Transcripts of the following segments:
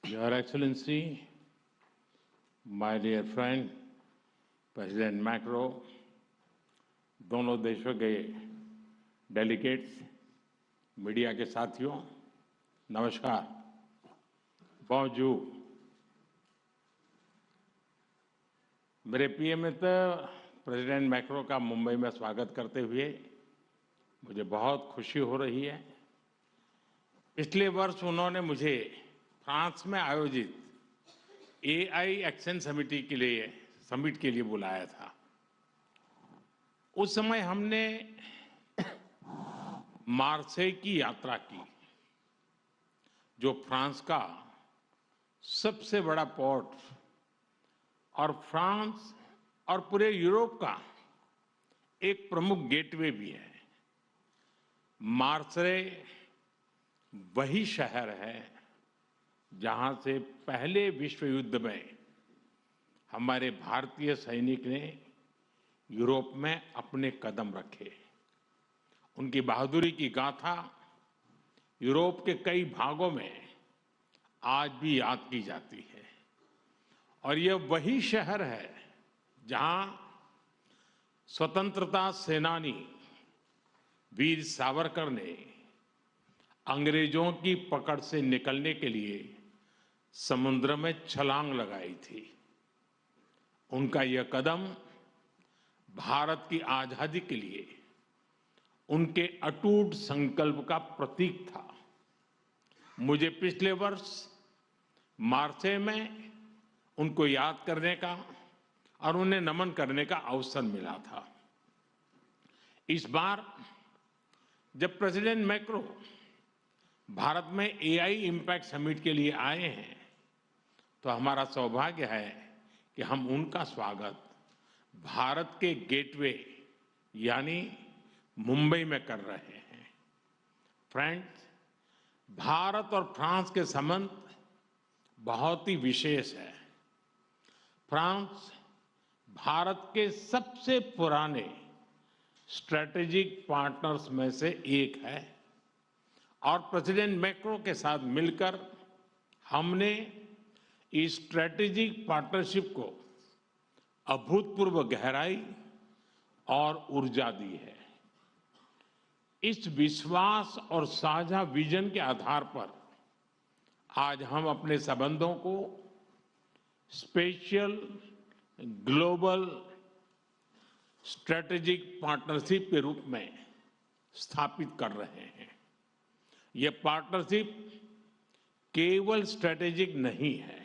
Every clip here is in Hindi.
Your Excellency, my dear friend, President Macron, दोनों देशों के डेलीगेट्स, मीडिया के साथियों, नमस्कार। bonjour। मेरे प्रिय मित्र प्रेसिडेंट मैक्रो का मुंबई में स्वागत करते हुए मुझे बहुत खुशी हो रही है। पिछले वर्ष उन्होंने मुझे फ्रांस में आयोजित एआई एक्शन समिट के लिए बुलाया था। उस समय हमने मार्सेई की यात्रा की, जो फ्रांस का सबसे बड़ा पोर्ट और फ्रांस और पूरे यूरोप का एक प्रमुख गेटवे भी है। मार्सेई वही शहर है जहां से पहले विश्व युद्ध में हमारे भारतीय सैनिक ने यूरोप में अपने कदम रखे। उनकी बहादुरी की गाथा यूरोप के कई भागों में आज भी याद की जाती है। और यह वही शहर है जहां स्वतंत्रता सेनानी वीर सावरकर ने अंग्रेजों की पकड़ से निकलने के लिए समुद्र में छलांग लगाई थी। उनका यह कदम भारत की आजादी के लिए उनके अटूट संकल्प का प्रतीक था। मुझे पिछले वर्ष मार्सेई में उनको याद करने का और उन्हें नमन करने का अवसर मिला था। इस बार जब प्रेसिडेंट मैक्रो भारत में एआई इम्पैक्ट समिट के लिए आए हैं, तो हमारा सौभाग्य है कि हम उनका स्वागत भारत के गेटवे यानी मुंबई में कर रहे हैं। फ्रेंड्स, भारत और फ्रांस के संबंध बहुत ही विशेष है। फ्रांस भारत के सबसे पुराने स्ट्रेटेजिक पार्टनर्स में से एक है और प्रेसिडेंट मैक्रो के साथ मिलकर हमने इस स्ट्रेटेजिक पार्टनरशिप को अभूतपूर्व गहराई और ऊर्जा दी है। इस विश्वास और साझा विजन के आधार पर आज हम अपने संबंधों को स्पेशल ग्लोबल स्ट्रेटेजिक पार्टनरशिप के रूप में स्थापित कर रहे हैं। यह पार्टनरशिप केवल स्ट्रेटेजिक नहीं है।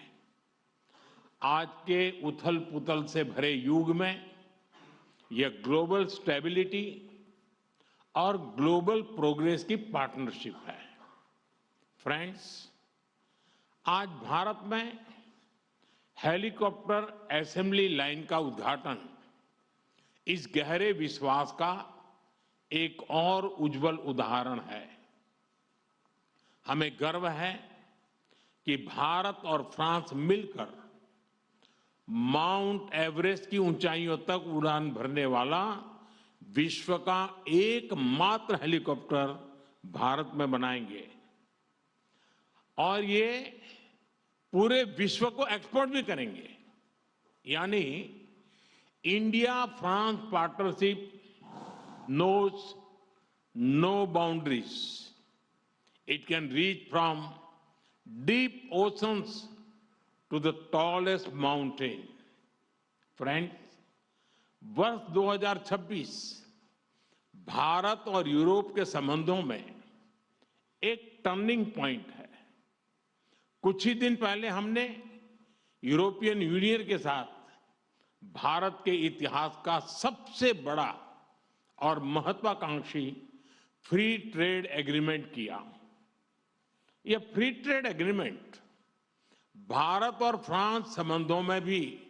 आज के उथल-पुथल से भरे युग में यह ग्लोबल स्टेबिलिटी और ग्लोबल प्रोग्रेस की पार्टनरशिप है। फ्रेंड्स, आज भारत में हेलीकॉप्टर असेंबली लाइन का उद्घाटन इस गहरे विश्वास का एक और उज्जवल उदाहरण है। हमें गर्व है कि भारत और फ्रांस मिलकर माउंट एवरेस्ट की ऊंचाइयों तक उड़ान भरने वाला विश्व का एकमात्र हेलीकॉप्टर भारत में बनाएंगे और ये पूरे विश्व को एक्सपोर्ट भी करेंगे। यानी India France partnership knows no boundaries. It can reach from deep oceans to the tallest mountain. Friends, वर्ष 2026 भारत और यूरोप के संबंधों में एक टर्निंग पॉइंट है। कुछ ही दिन पहले हमने यूरोपियन यूनियन के साथ भारत के इतिहास का सबसे बड़ा और महत्वाकांक्षी फ्री ट्रेड एग्रीमेंट किया। यह फ्री ट्रेड एग्रीमेंट भारत और फ्रांस संबंधों में भी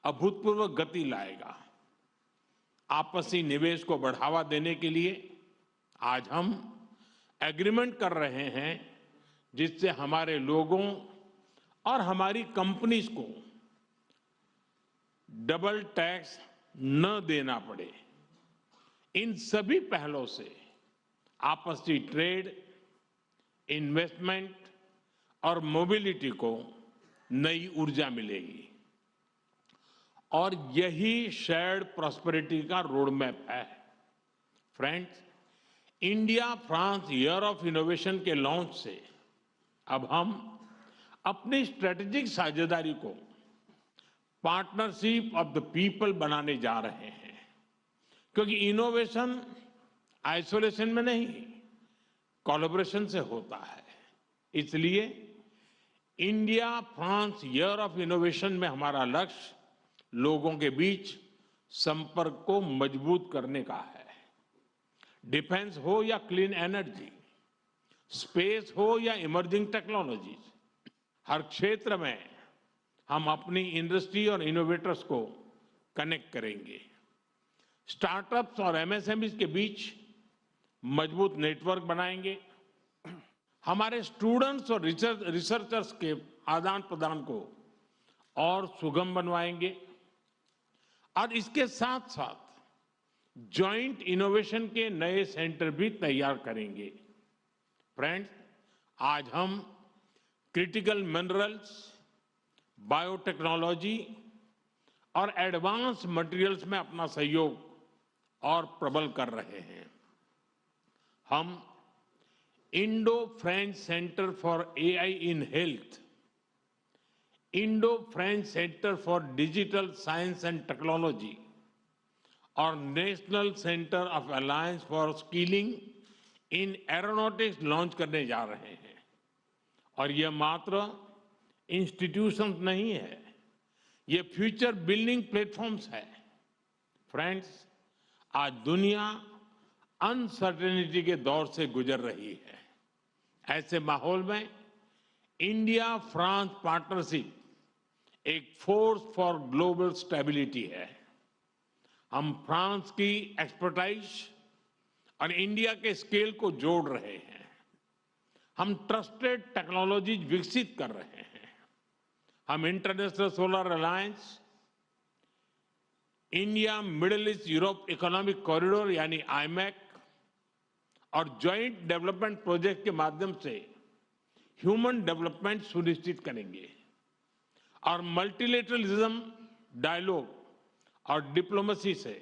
अभूतपूर्व गति लाएगा। आपसी निवेश को बढ़ावा देने के लिए आज हम एग्रीमेंट कर रहे हैं जिससे हमारे लोगों और हमारी कंपनीज को डबल टैक्स न देना पड़े। इन सभी पहलों से आपसी ट्रेड, इन्वेस्टमेंट और मोबिलिटी को नई ऊर्जा मिलेगी। और यही शेयर्ड प्रॉस्पेरिटी का रोड मैप है। Friends, India France year of innovation के लॉन्च से अब हम अपनी स्ट्रेटेजिक साझेदारी को पार्टनरशिप ऑफ द पीपल बनाने जा रहे हैं, क्योंकि इनोवेशन आइसोलेशन में नहीं, कोलैबोरेशन से होता है। इसलिए India France year of innovation में हमारा लक्ष्य लोगों के बीच संपर्क को मजबूत करने का है। डिफेंस हो या क्लीन एनर्जी, स्पेस हो या इमर्जिंग टेक्नोलॉजीज, हर क्षेत्र में हम अपनी इंडस्ट्री और इनोवेटर्स को कनेक्ट करेंगे। स्टार्टअप्स और एमएसएमईज के बीच मजबूत नेटवर्क बनाएंगे। हमारे स्टूडेंट्स और रिसर्चर्स के आदान प्रदान को और सुगम बनवाएंगे और इसके साथ साथ जॉइंट इनोवेशन के नए सेंटर भी तैयार करेंगे। फ्रेंड्स, आज हम क्रिटिकल मिनरल्स, बायोटेक्नोलॉजी और एडवांस मटेरियल्स में अपना सहयोग और प्रबल कर रहे हैं। हम Indo French centre for AI in health, Indo French centre for digital science and technology और national centre of alliance for skilling in aeronautics launch करने जा रहे हैं। और यह मात्र इंस्टीट्यूशन नहीं है, ये फ्यूचर बिल्डिंग प्लेटफॉर्म्स है। फ्रेंड्स, आज दुनिया अनसर्टेनिटी के दौर से गुजर रही है। ऐसे माहौल में इंडिया फ्रांस पार्टनरशिप एक फोर्स फॉर ग्लोबल स्टेबिलिटी है। हम फ्रांस की एक्सपर्टाइज और इंडिया के स्केल को जोड़ रहे हैं। हम ट्रस्टेड टेक्नोलॉजीज विकसित कर रहे हैं। हम international solar alliance, India middle east Europe economic corridor यानी आईमैक और ज्वाइंट डेवलपमेंट प्रोजेक्ट के माध्यम से ह्यूमन डेवलपमेंट सुनिश्चित करेंगे और मल्टीलेटरलिज्म, डायलॉग और डिप्लोमेसी से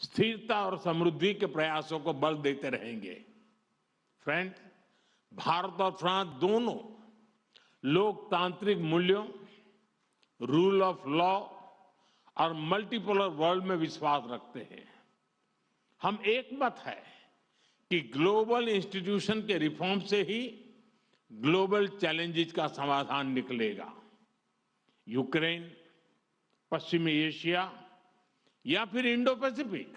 स्थिरता और समृद्धि के प्रयासों को बल देते रहेंगे। फ्रेंड्स, भारत और फ्रांस दोनों लोकतांत्रिक मूल्यों, रूल ऑफ लॉ और मल्टीपोलर वर्ल्ड में विश्वास रखते हैं। हम एक मत है कि ग्लोबल इंस्टीट्यूशन के रिफॉर्म से ही ग्लोबल चैलेंजेस का समाधान निकलेगा। यूक्रेन, पश्चिमी एशिया या फिर इंडो पैसिफिक,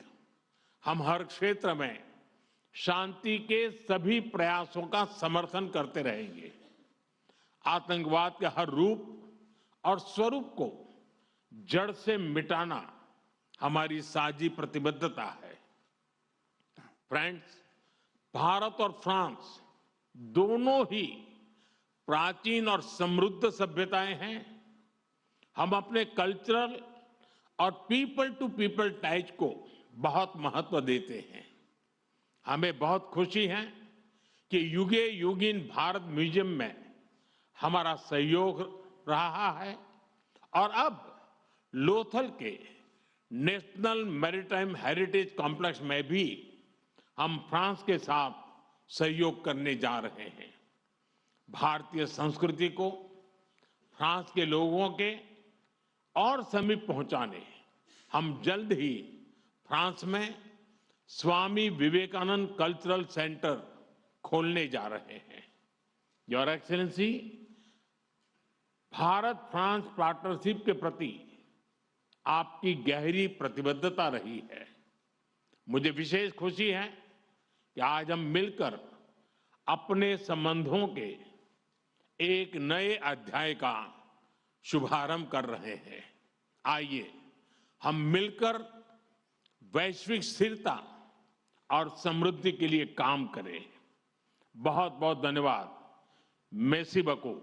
हम हर क्षेत्र में शांति के सभी प्रयासों का समर्थन करते रहेंगे। आतंकवाद के हर रूप और स्वरूप को जड़ से मिटाना हमारी साझी प्रतिबद्धता है। फ्रेंड्स, भारत और फ्रांस दोनों ही प्राचीन और समृद्ध सभ्यताएं हैं। हम अपने कल्चरल और पीपल टू पीपल टाइज को बहुत महत्व देते हैं। हमें बहुत खुशी है कि युगे युगीन भारत म्यूजियम में हमारा सहयोग रहा है और अब लोथल के नेशनल मैरीटाइम हेरिटेज कॉम्प्लेक्स में भी हम फ्रांस के साथ सहयोग करने जा रहे हैं। भारतीय संस्कृति को फ्रांस के लोगों के और समीप पहुंचाने हम जल्द ही फ्रांस में स्वामी विवेकानंद कल्चरल सेंटर खोलने जा रहे हैं। Your excellency, Bharat France partnership के प्रति आपकी गहरी प्रतिबद्धता रही है। मुझे विशेष खुशी है कि आज हम मिलकर अपने संबंधों के एक नए अध्याय का शुभारंभ कर रहे हैं। आइए हम मिलकर वैश्विक स्थिरता और समृद्धि के लिए काम करें। बहुत बहुत धन्यवाद। मेसी बको।